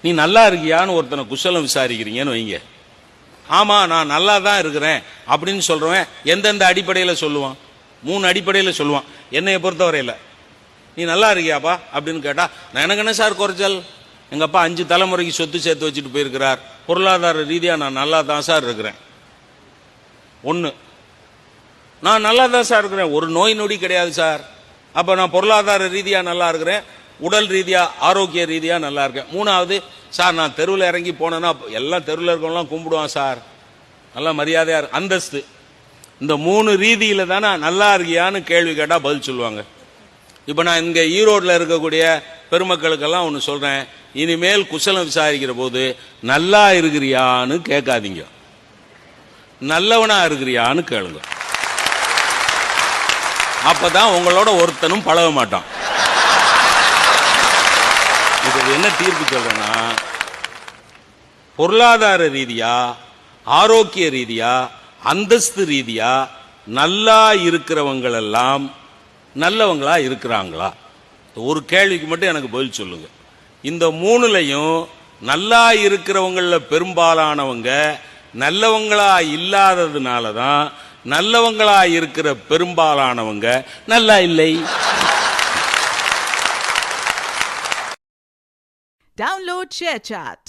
நீ நல்லா இருக்கியான்னு ஒருத்தனை குசலம் விசாரிக்கிறீங்கன்னு வைங்க. ஆமா நான் நல்லா தான் இருக்கிறேன் அப்படின்னு சொல்றவன் எந்தெந்த அடிப்படையில் சொல்லுவான்? 3 அடிப்படையில் சொல்லுவான். என்னைய பொறுத்தவரையில் நீ நல்லா இருக்கியாப்பா அப்படின்னு கேட்டா, நான் எனக்கு என்ன சார் குறைச்சல், எங்க அப்பா 5 தலைமுறைக்கு சொத்து சேர்த்து வச்சுட்டு போயிருக்கிறார், பொருளாதார ரீதியா நான் நல்லா தான் சார் இருக்கிறேன். ஒன்று, நான் நல்லா தான் சார் இருக்கிறேன், ஒரு நோய் நொடி கிடையாது சார், அப்ப நான் பொருளாதார ரீதியா நல்லா இருக்கிறேன், உடல் ரீதியா ஆரோக்கிய ரீதியா நல்லா இருக்கேன். 3வது, சார் நான் தெருவில் இறங்கி போனேன்னா எல்லாம் தெருவில் இருக்கவங்களாம் கும்பிடுவான் சார், நல்லா மரியாதையா அந்தஸ்து. இந்த 3 ரீதியில தானே நல்லா இருக்கியான்னு கேள்வி கேட்டா பதில் சொல்லுவாங்க. இப்ப நான் இங்க ஈரோட்டில் இருக்கக்கூடிய பெருமக்களுக்கெல்லாம் ஒன்று சொல்றேன், இனிமேல் குசலம் விசாரிக்கிற போது நல்லா இருக்கிறியான்னு கேட்காதீங்க, நல்லவனா இருக்கிறியான்னு கேளுங்க. அப்பதான் உங்களோட ஒருத்தனும் பழக மாட்டான். இது என்ன தீர்ப்பு சொல்றேன்னா, பொருளாதார ரீதியா ஆரோக்கிய ரீதியா அந்தஸ்து ரீதியா நல்லா இருக்கிறவங்கள் எல்லாம் நல்லவங்களா இருக்கிறாங்களா? ஒரு கேள்விக்கு மட்டும் எனக்கு பதில் சொல்லுங்க. இந்த 3லையும் நல்லா இருக்கிறவங்கள பெரும்பாலானவங்க நல்லவங்களா இல்லாததுனால தான் நல்லவங்களா இருக்கிற பெரும்பாலானவங்க நல்லா இல்லை. Download ShareChat.